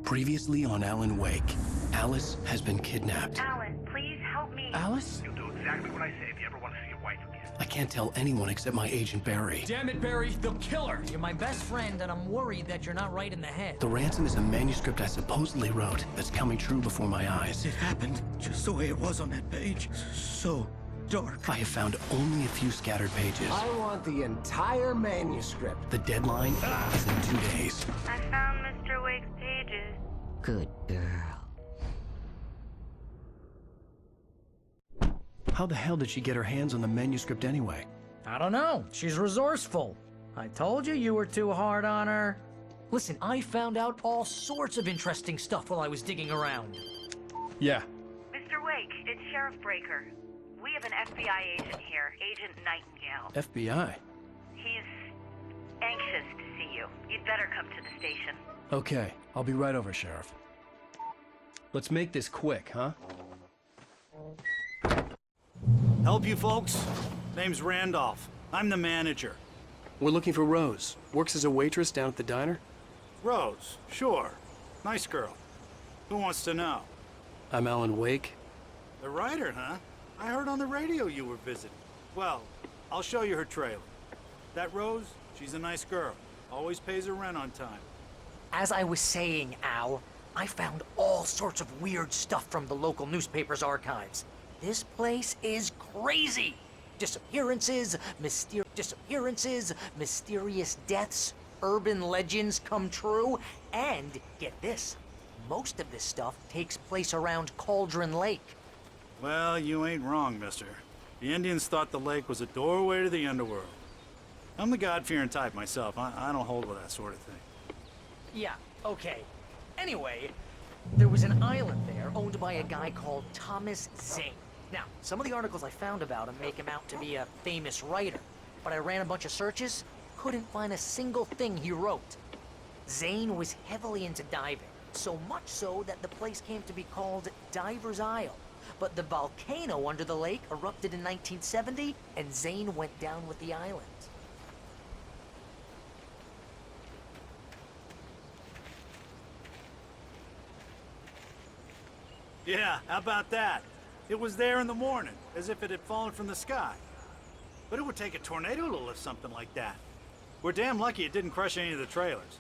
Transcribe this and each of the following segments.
Previously on Alan Wake, Alice has been kidnapped. Alan, please help me. Alice? You'll do exactly what I say if you ever want to see your wife again. I can't tell anyone except my agent Barry. Damn it, Barry, they'll kill her! You're my best friend, and I'm worried that you're not right in the head. The ransom is a manuscript I supposedly wrote that's coming true before my eyes. It happened just the way it was on that page. So dark. I have found only a few scattered pages. I want the entire manuscript. The deadline is in 2 days. I found Mr. Wake's pages. Good girl. How the hell did she get her hands on the manuscript anyway? I don't know. She's resourceful. I told you you were too hard on her. Listen, I found out all sorts of interesting stuff while I was digging around. Yeah. Mr. Wake, it's Sheriff Breaker. We have an FBI agent here, Agent Nightingale. FBI? He's anxious to see you. You'd better come to the station. Okay, I'll be right over, Sheriff. Let's make this quick, huh? Help you folks? Name's Randolph. I'm the manager. We're looking for Rose. Works as a waitress down at the diner. Rose, sure. Nice girl. Who wants to know? I'm Alan Wake. The writer, huh? I heard on the radio you were visiting. Well, I'll show you her trailer. That Rose, she's a nice girl. Always pays her rent on time. As I was saying, Al, I found all sorts of weird stuff from the local newspaper's archives. This place is crazy. Disappearances, mysterious deaths, urban legends come true, and get this, most of this stuff takes place around Cauldron Lake. Well, you ain't wrong, mister. The Indians thought the lake was a doorway to the underworld. I'm the God-fearing type myself. I don't hold with that sort of thing. Yeah, okay. Anyway, there was an island there owned by a guy called Thomas Zane. Now, some of the articles I found about him make him out to be a famous writer, but I ran a bunch of searches, couldn't find a single thing he wrote. Zane was heavily into diving, so much so that the place came to be called Diver's Isle. But the volcano under the lake erupted in 1970, and Zane went down with the island. Yeah, how about that? It was there in the morning, as if it had fallen from the sky. But it would take a tornado to lift something like that. We're damn lucky it didn't crush any of the trailers.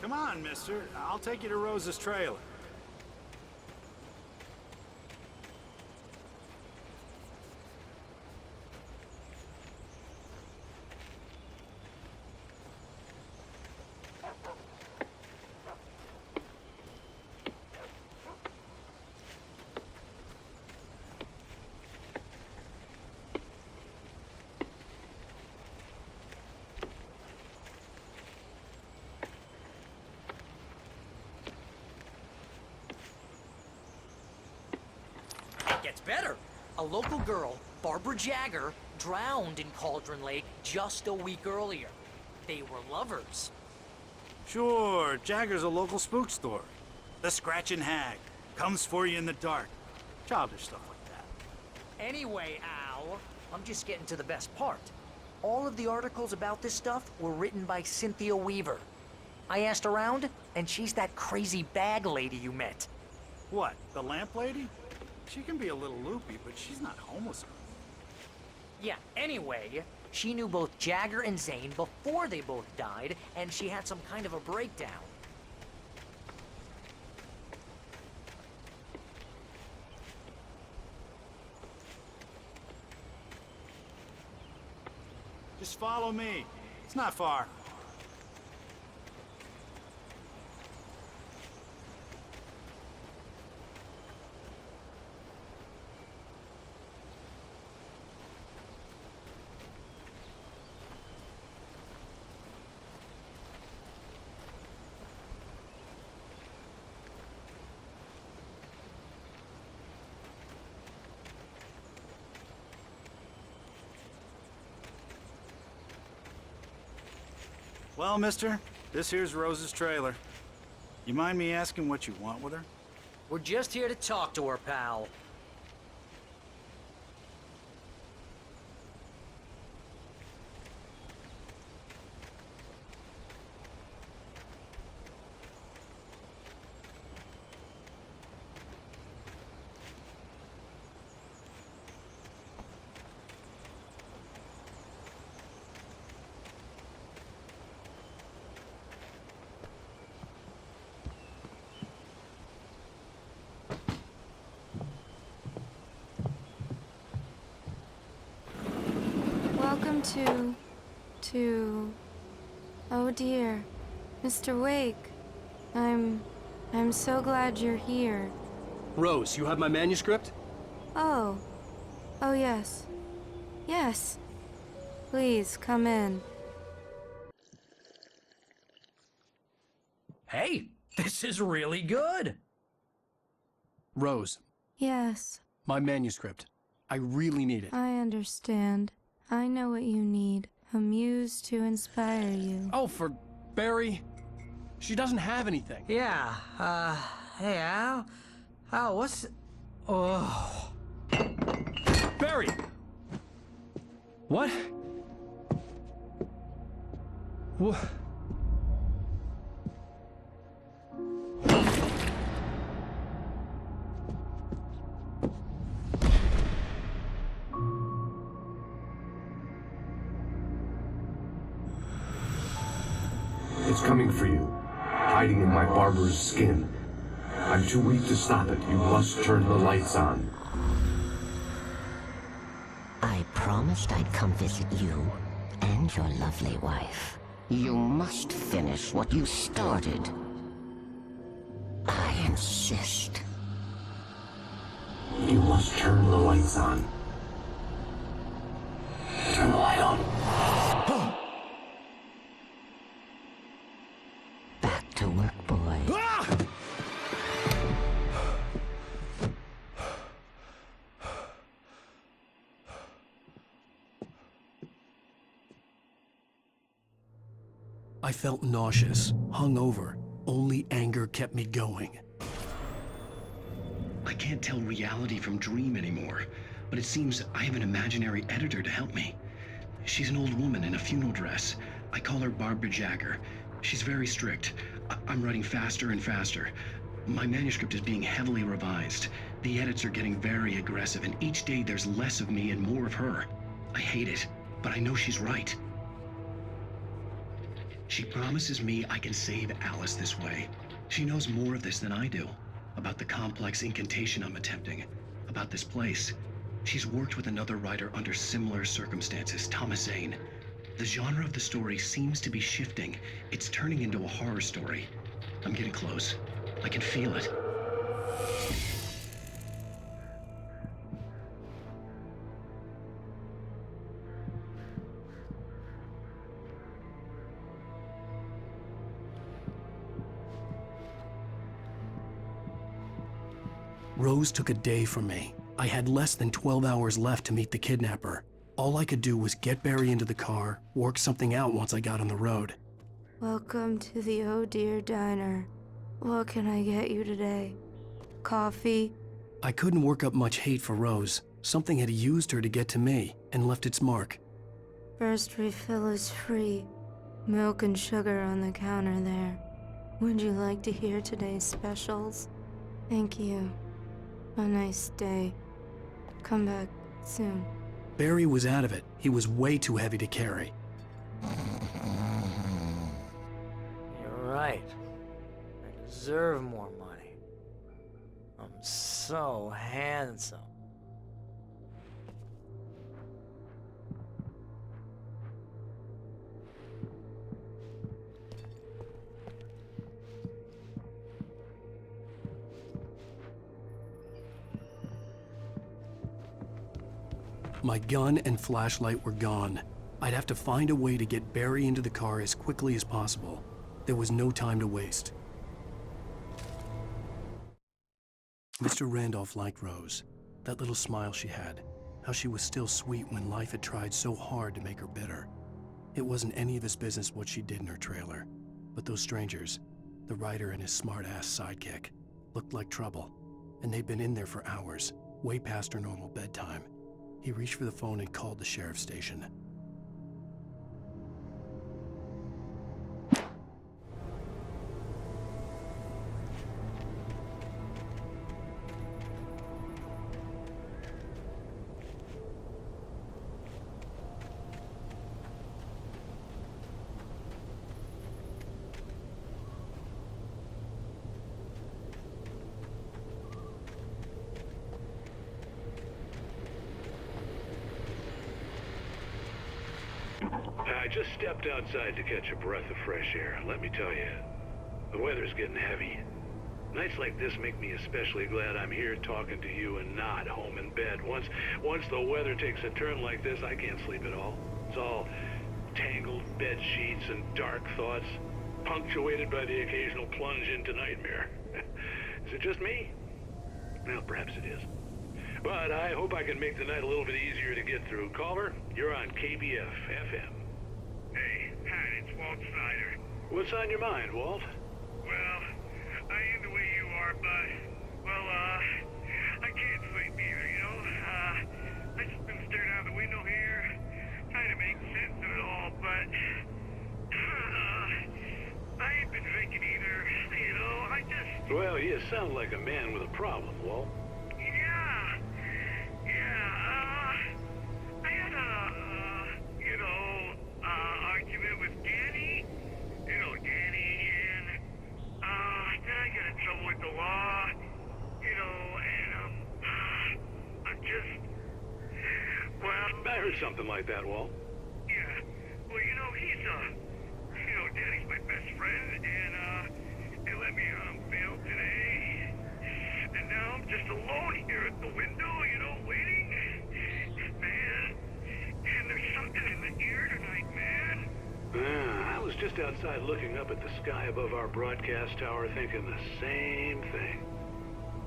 Come on, mister. I'll take you to Rose's trailer. Gets better. A local girl, Barbara Jagger, drowned in Cauldron Lake just a week earlier. They were lovers. Sure, Jagger's a local spook story. The Scratching Hag comes for you in the dark. Childish stuff like that. Anyway, Al, I'm just getting to the best part. All of the articles about this stuff were written by Cynthia Weaver. I asked around, and she's that crazy bag lady you met. What, the lamp lady? She can be a little loopy, but she's not homeless. Yeah, anyway, she knew both Jagger and Zane before they both died, and she had some kind of a breakdown. Just follow me. It's not far. Well, mister, this here's Rose's trailer. You mind me asking what you want with her? We're just here to talk to her, pal. Welcome oh dear, Mr. Wake. I'm so glad you're here. Rose, you have my manuscript? Oh. Oh, yes. Yes. Please, come in. Hey, this is really good. Rose, Yes, my manuscript. I really need it. I understand. I know what you need. A muse to inspire you. Oh, for Barry. She doesn't have anything. Yeah, hey, Al, what's... Oh... Barry! What? What? It's coming for you, hiding in my barber's skin. I'm too weak to stop it. You must turn the lights on. I promised I'd come visit you and your lovely wife. You must finish what you started. I insist. You must turn the lights on. Turn the light on. Back to work, boy. I felt nauseous, hungover. Only anger kept me going. I can't tell reality from dream anymore, but it seems I have an imaginary editor to help me. She's an old woman in a funeral dress. I call her Barbara Jagger. She's very strict. I'm writing faster and faster. My manuscript is being heavily revised. The edits are getting very aggressive, and each day there's less of me and more of her. I hate it, but I know she's right. She promises me I can save Alice this way. She knows more of this than I do. About the complex incantation I'm attempting. About this place. She's worked with another writer under similar circumstances, Thomas Zane. The genre of the story seems to be shifting. It's turning into a horror story. I'm getting close. I can feel it. Rose took a day from me. I had less than 12 hours left to meet the kidnapper. All I could do was get Barry into the car, work something out once I got on the road. Welcome to the Oh Dear Diner. What can I get you today? Coffee? I couldn't work up much hate for Rose. Something had used her to get to me and left its mark. First refill is free. Milk and sugar on the counter there. Would you like to hear today's specials? Thank you. A nice day. Come back soon. Barry was out of it. He was way too heavy to carry. You're right. I deserve more money. I'm so handsome. My gun and flashlight were gone. I'd have to find a way to get Barry into the car as quickly as possible. There was no time to waste. Mr. Randolph liked Rose. That little smile she had. How she was still sweet when life had tried so hard to make her bitter. It wasn't any of his business what she did in her trailer, but those strangers, the writer and his smart-ass sidekick, looked like trouble, and they'd been in there for hours, way past her normal bedtime. He reached for the phone and called the sheriff's station. I just stepped outside to catch a breath of fresh air. Let me tell you, the weather's getting heavy. Nights like this make me especially glad I'm here talking to you and not home in bed. Once the weather takes a turn like this, I can't sleep at all. It's all tangled bed sheets and dark thoughts, punctuated by the occasional plunge into nightmare. Is it just me? Well, perhaps it is. But I hope I can make the night a little bit easier to get through. Caller, you're on KBF FM. Hey, Pat, it's Walt Snyder. What's on your mind, Walt? Well, I am the way you are, but, well, I can't sleep either, you know? I just been staring out the window here, trying to make sense of it all, but, I ain't been drinking either, you know? I just... Well, you sound like a man with a problem, Walt. I had argument with Danny, Danny, and, then I got in trouble with the law, and, I'm just, well... I heard something like that, Walt. Yeah, well, he's, Danny's my best friend, and, they let me on bail today, and now I'm just alone here at the window, waiting. Man, and there's something in the air tonight, man. I was just outside looking up at the sky above our broadcast tower thinking the same thing.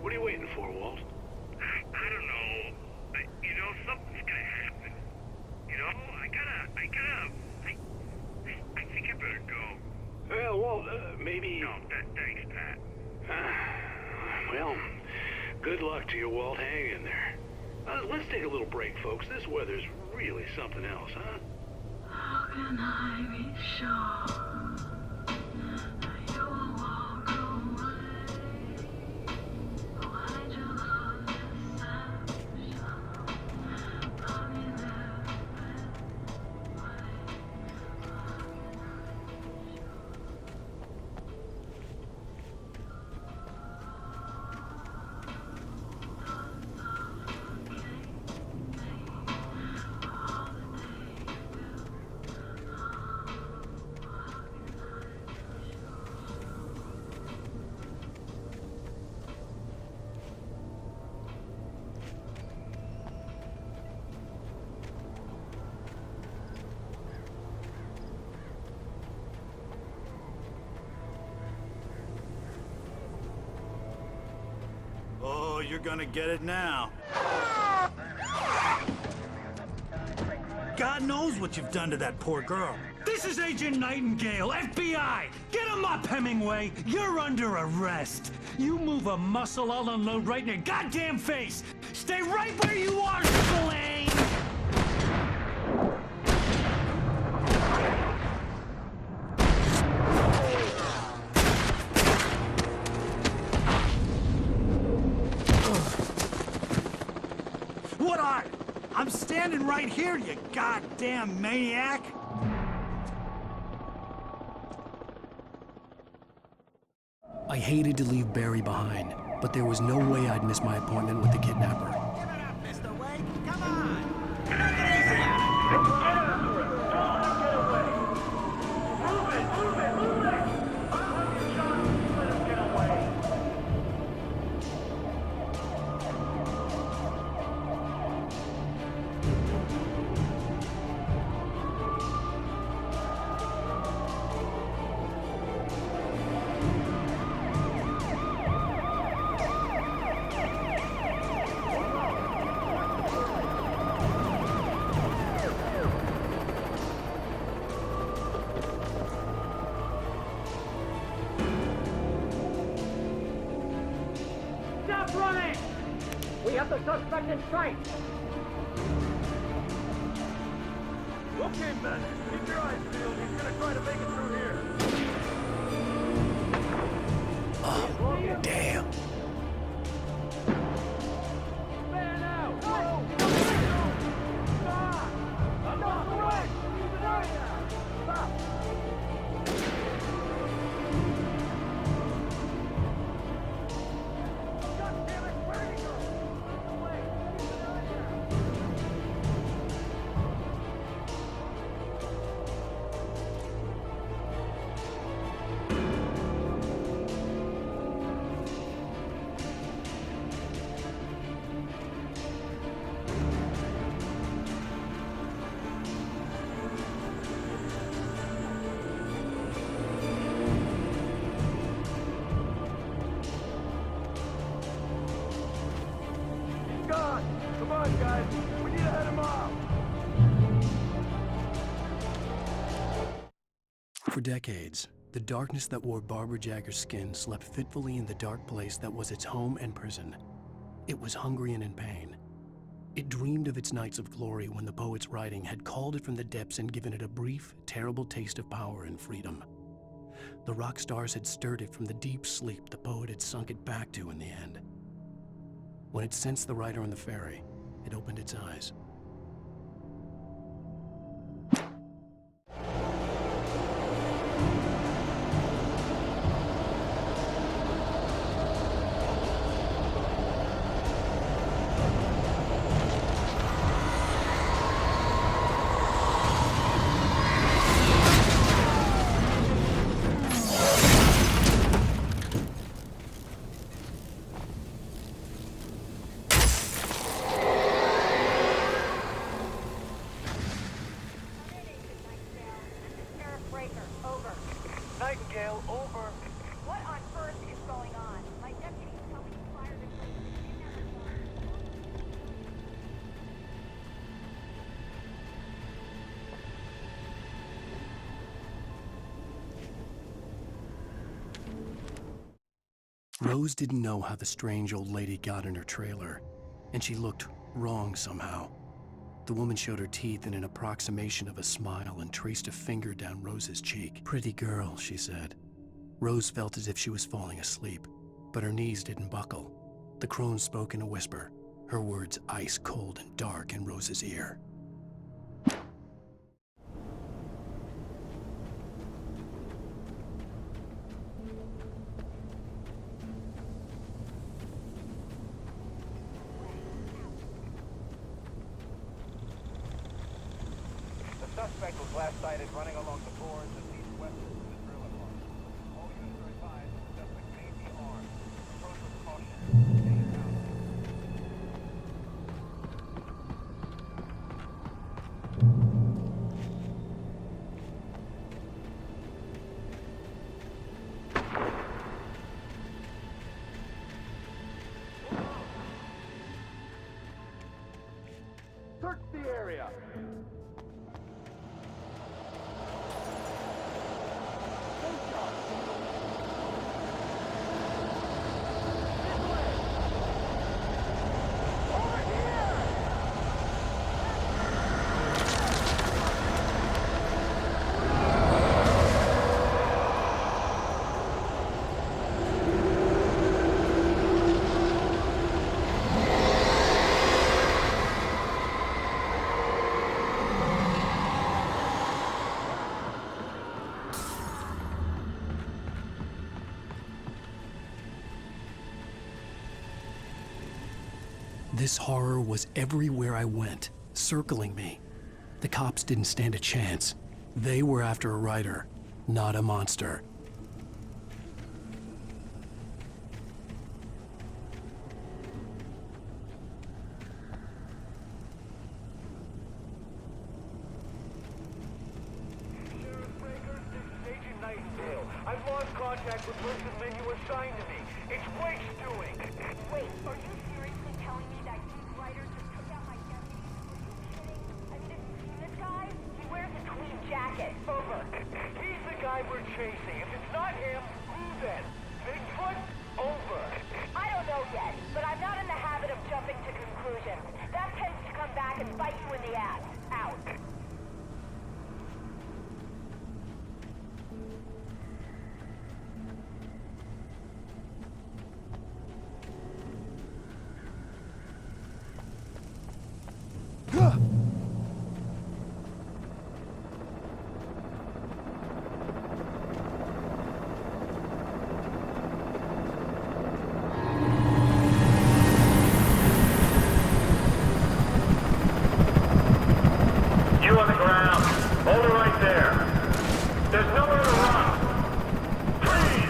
What are you waiting for, Walt? I don't know. Something's gonna happen. I think I better go. Well, Walt, maybe... No, thanks, Pat. Well, good luck to you, Walt. Hang in there. Let's take a little break, folks. This weather's really something else, huh? How can I be sure that you will walk away? Why'd you love deception? Love me there Oh, you're gonna get it now. God knows what you've done to that poor girl. This is Agent Nightingale, FBI! Get him up, Hemingway! You're under arrest! You move a muscle, I'll unload right in your goddamn face! Stay right where you are, Spillane! What are you? I'm standing right here, you goddamn maniac! I hated to leave Barry behind, but there was no way I'd miss my appointment with the kidnapper. Give it up, Mr. Wake! Come on! Make it easy! have the suspect in sight! Okay, men, keep your eyes peeled. He's gonna try to make it through here. Oh, damn. Man out! Go! Stop! I'm on the way! Keep an eye out! Stop! God damn it! Where did he go? Out the way! Keep an eye out! He's gone! Come on, guys! We need to head him off! For decades, the darkness that wore Barbara Jagger's skin slept fitfully in the dark place that was its home and prison. It was hungry and in pain. It dreamed of its nights of glory when the poet's writing had called it from the depths and given it a brief, terrible taste of power and freedom. The rock stars had stirred it from the deep sleep the poet had sunk it back to in the end. When it sensed the writer on the ferry, it opened its eyes. Nightingale, over. What on earth is going on? My deputies tell me you fired a Rose didn't know how the strange old lady got in her trailer, and she looked wrong somehow. The woman showed her teeth in an approximation of a smile and traced a finger down Rose's cheek. "Pretty girl," she said. Rose felt as if she was falling asleep, but her knees didn't buckle. The crone spoke in a whisper, her words ice cold and dark in Rose's ear. The suspect was last sighted running along the boards and east-west of the trailer park. All units are advised that the suspect may be armed. Approach with caution. Stay out. Search the area. This horror was everywhere I went, circling me. The cops didn't stand a chance. They were after a writer, not a monster. Agent Nightingale, I've lost contact with Wilson's men you assigned to me. It's Wake's doing. Wait, are you seriously telling me that these writers just took out my deputies? Are you kidding? I mean, have you seen this guy? He wears a tweed jacket. Over. He's the guy we're chasing. If it's not him, who then? Bigfoot? Over. I don't know yet, but I'm not in the habit of jumping to there. There's nowhere to run. Please!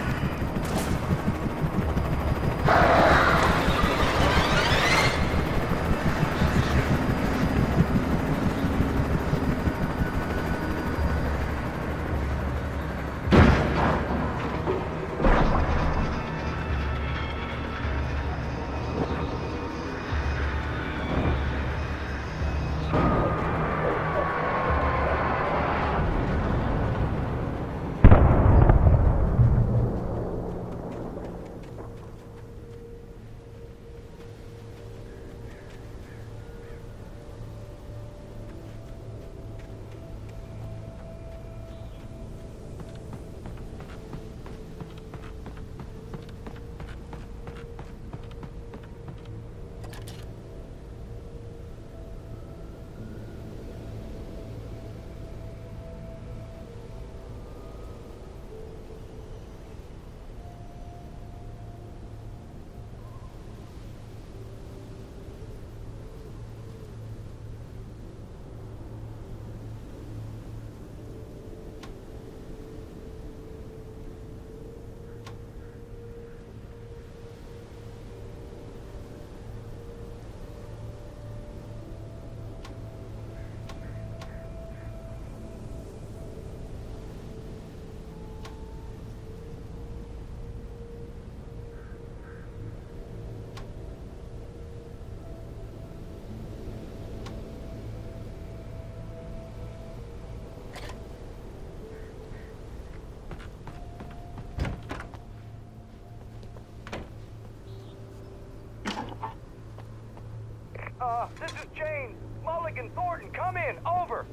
This is Jane. Mulligan, Thornton, come in. Over.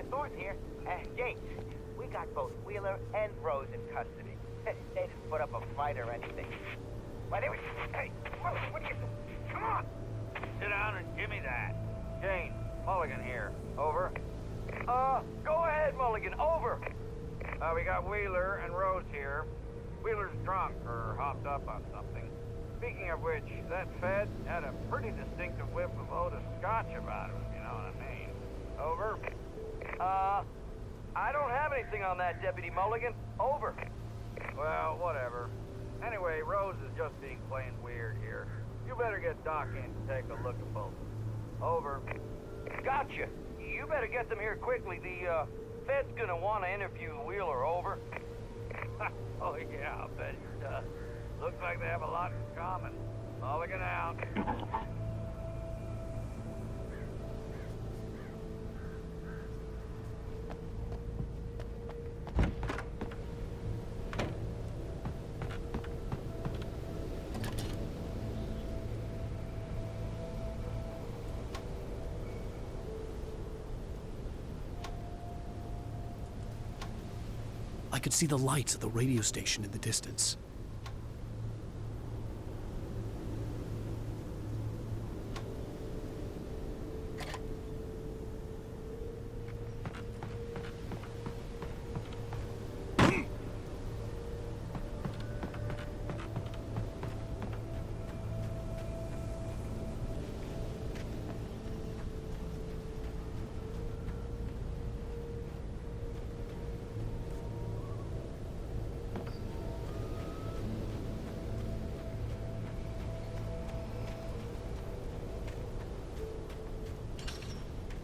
Thornton here. Jane, we got both Wheeler and Rose in custody. They didn't put up a fight or anything. But anyway, hey, what do you do? Come on. Sit down and give me that. Jane, Mulligan here. Over. Go ahead, Mulligan. Over. We got Wheeler and Rose here. Wheeler's drunk or hopped up on something. Speaking of which, that Fed had a pretty distinctive whiff of Otis Scotch about him, if you know what I mean. Over. I don't have anything on that, Deputy Mulligan. Over. Well, whatever. Anyway, Rose is just being plain weird here. You better get Doc in to take a look at both. Over. Gotcha. You better get them here quickly. The, Fed's gonna want to interview Wheeler. Over. Oh, yeah, I'll bet he does. Looks like they have a lot in common. Mulligan out. I could see the lights of the radio station in the distance.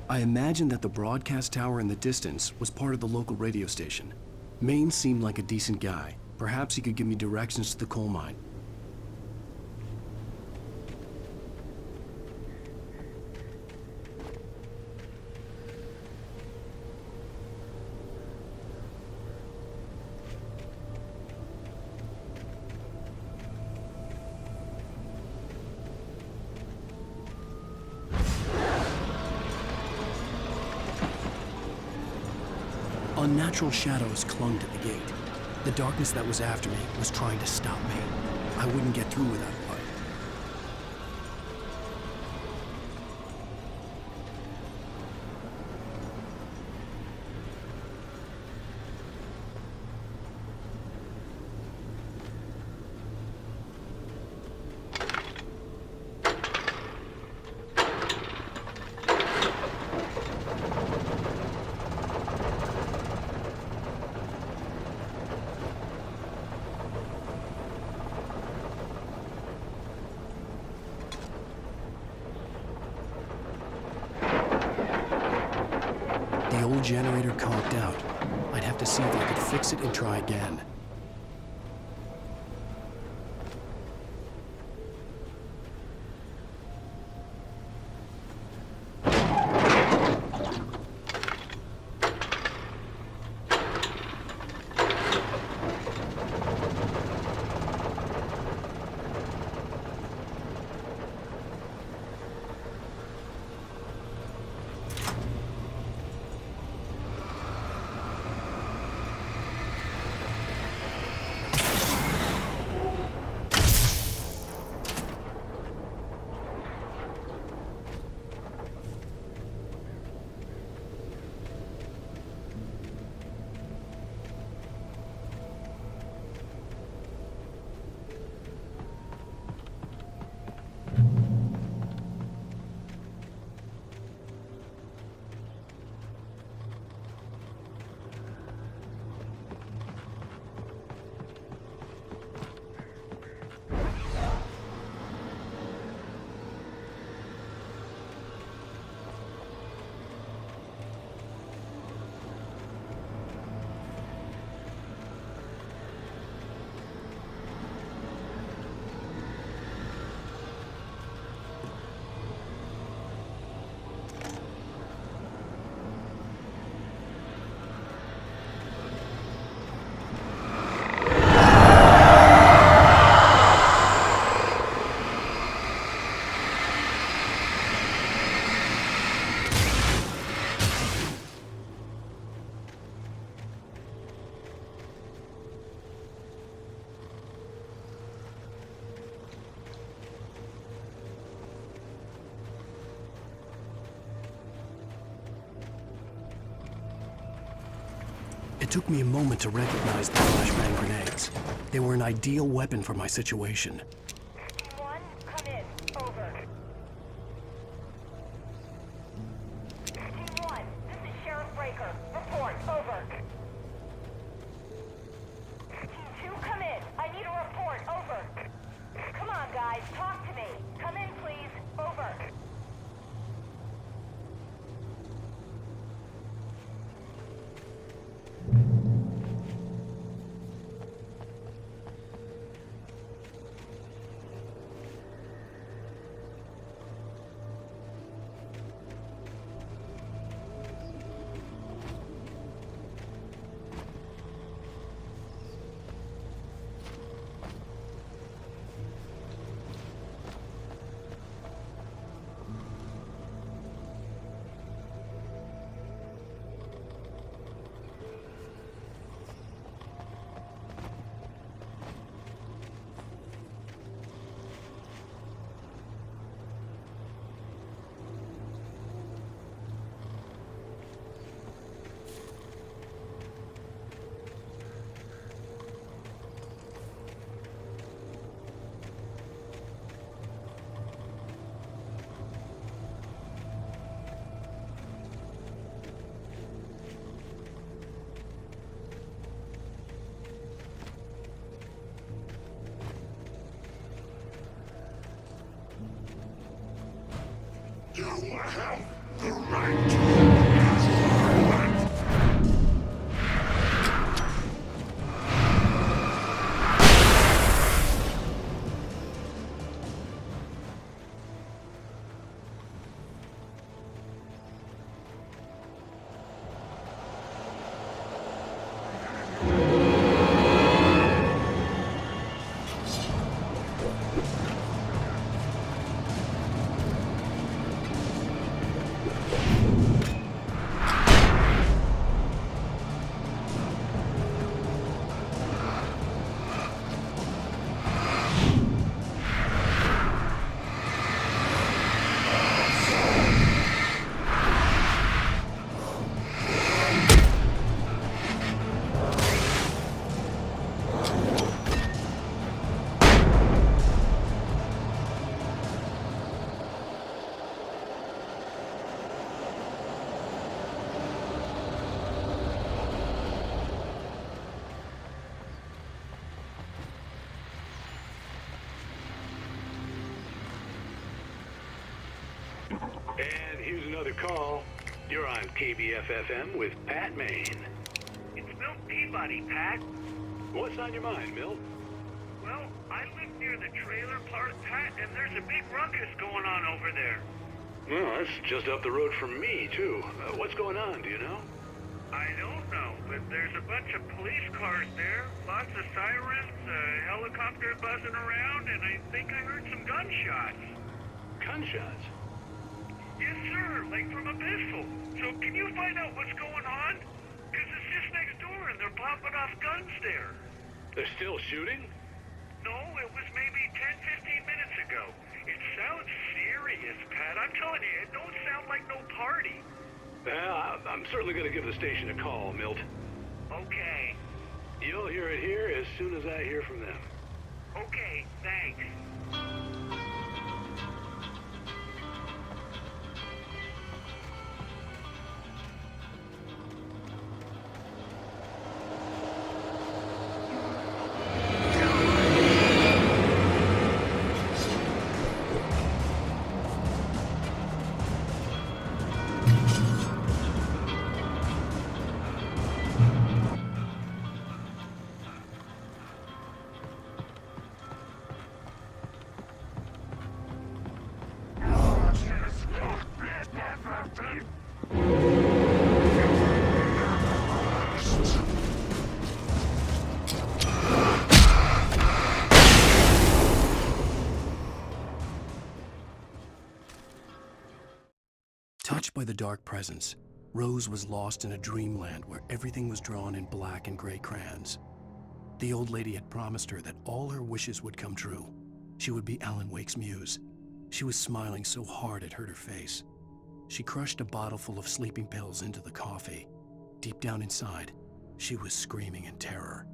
I imagined that the broadcast tower in the distance was part of the local radio station. Maine seemed like a decent guy. Perhaps he could give me directions to the coal mine. Unnatural shadows clung to the gate. The darkness that was after me was trying to stop me. I wouldn't get through without a light. The old generator conked out. I'd have to see if I could fix it and try again. It took me a moment to recognize the flashbang grenades. They were an ideal weapon for my situation. One, come in. Over. Team 1, this is Sheriff Breaker. Report. Over. Team 2, come in. I need a report. Over. Come on, guys. Talk to me. Come in, please. Over. You have the right to use your life. And here's another call. You're You're on KBFFM with Pat Maine. It's Milt Peabody, Pat. What's on your mind, Milt? Well, I live near the trailer park, Pat, and there's a big ruckus going on over there. Well, that's just up the road from me, too. What's going on, do you know? I don't know, but there's a bunch of police cars there, lots of sirens, a helicopter buzzing around, and I think I heard some gunshots. Gunshots? Yes, sir, like from a pistol. So can you find out what's going on? Because it's just next door and they're popping off guns there. They're still shooting? No, it was maybe 10, 15 minutes ago. It sounds serious, Pat. I'm telling you, it don't sound like no party. I'm certainly going to give the station a call, Milt. Okay. You'll hear it here as soon as I hear from them. Okay, thanks. Touched by the dark presence, Rose was lost in a dreamland where everything was drawn in black and gray crayons. The old lady had promised her that all her wishes would come true. She would be Alan Wake's muse. She was smiling so hard it hurt her face. She crushed a bottle full of sleeping pills into the coffee. Deep down inside, she was screaming in terror.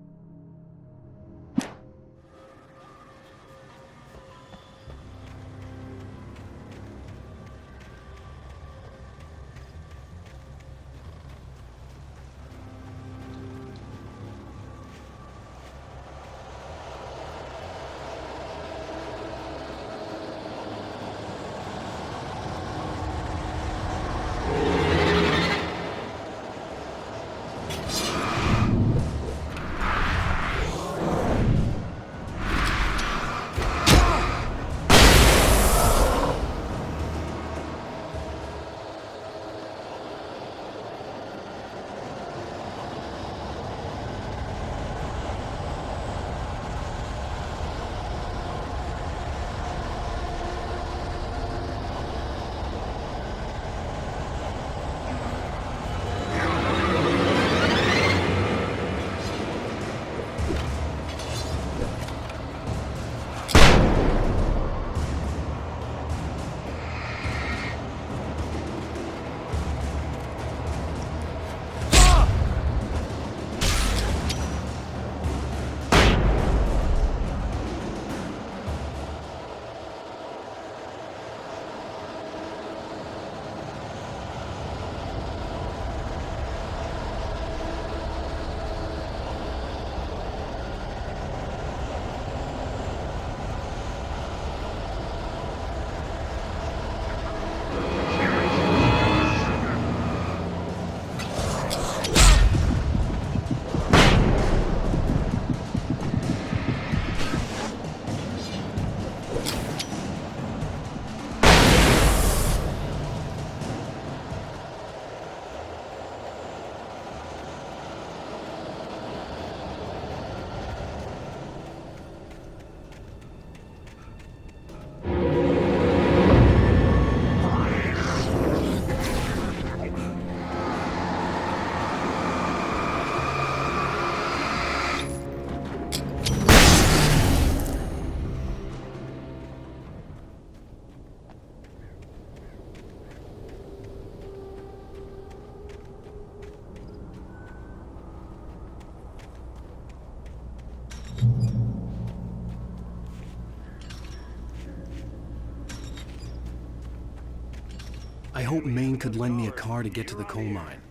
I hope Maine could lend me a car to get to the coal mine.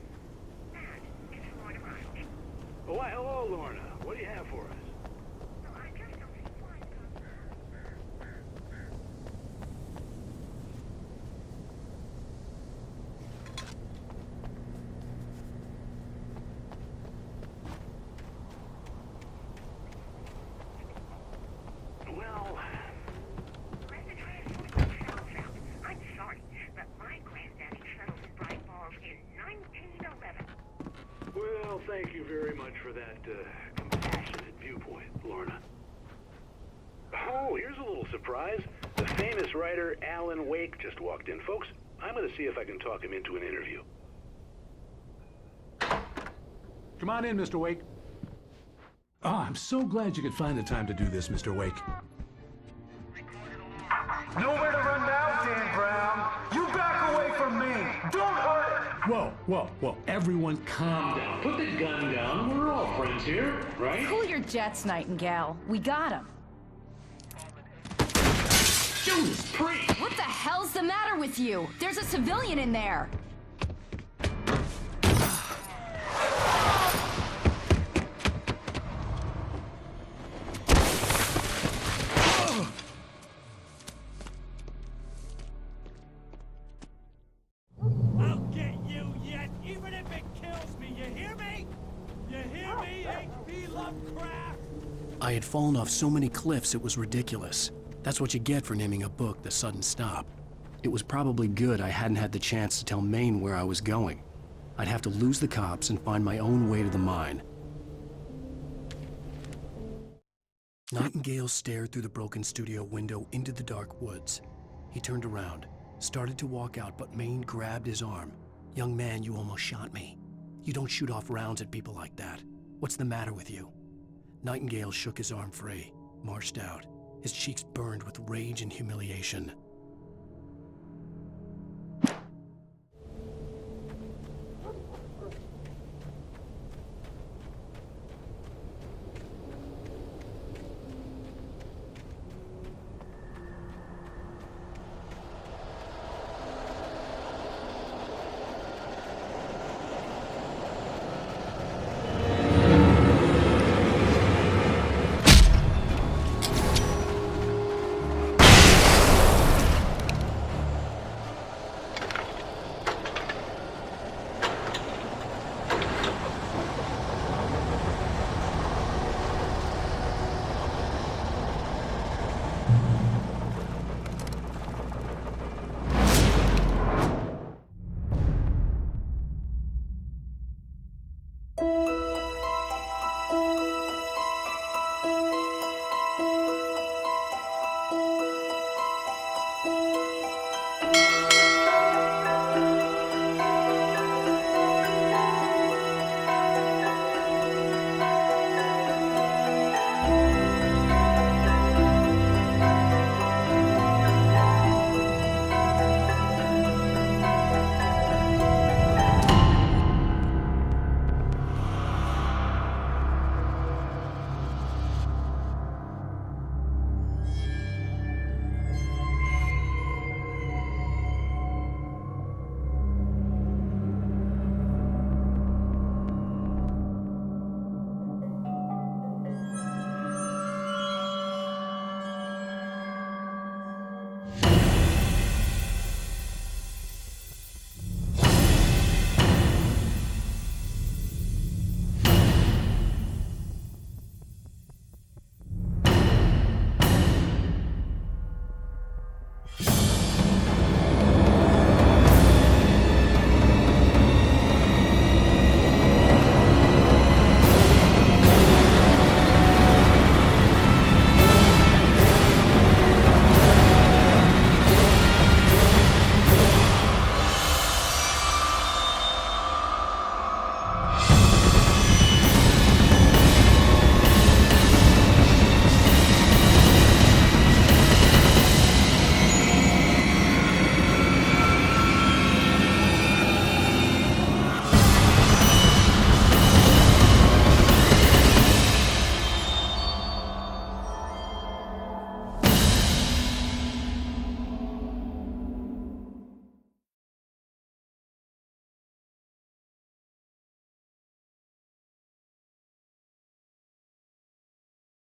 Oh, why, hello, Lorna. What do you have for us? Well, thank you very much for that compassionate viewpoint, Lorna. Oh, here's a little surprise. The famous writer Alan Wake just walked in, folks. I'm going to see if I can talk him into an interview. Come on in, Mr. Wake. Oh, I'm so glad you could find the time to do this, Mr. Wake. Nowhere to run now, Dan Brown. You back away from me. Don't hurt it. Whoa. Everyone calm down. Put the gun down. We're all friends here, right? Cool your jets, Nightingale. We got him. Judas Priest! What the hell's the matter with you? There's a civilian in there. I'll get you yet, even if it kills me. You hear me? You hear me, H.P. Lovecraft? I had fallen off so many cliffs it was ridiculous. That's what you get for naming a book The Sudden Stop. It was probably good I hadn't had the chance to tell Maine where I was going. I'd have to lose the cops and find my own way to the mine. Nightingale stared through the broken studio window into the dark woods. He turned around, started to walk out, but Maine grabbed his arm. "Young man, you almost shot me. You don't shoot off rounds at people like that. What's the matter with you?" Nightingale shook his arm free, marched out. His cheeks burned with rage and humiliation.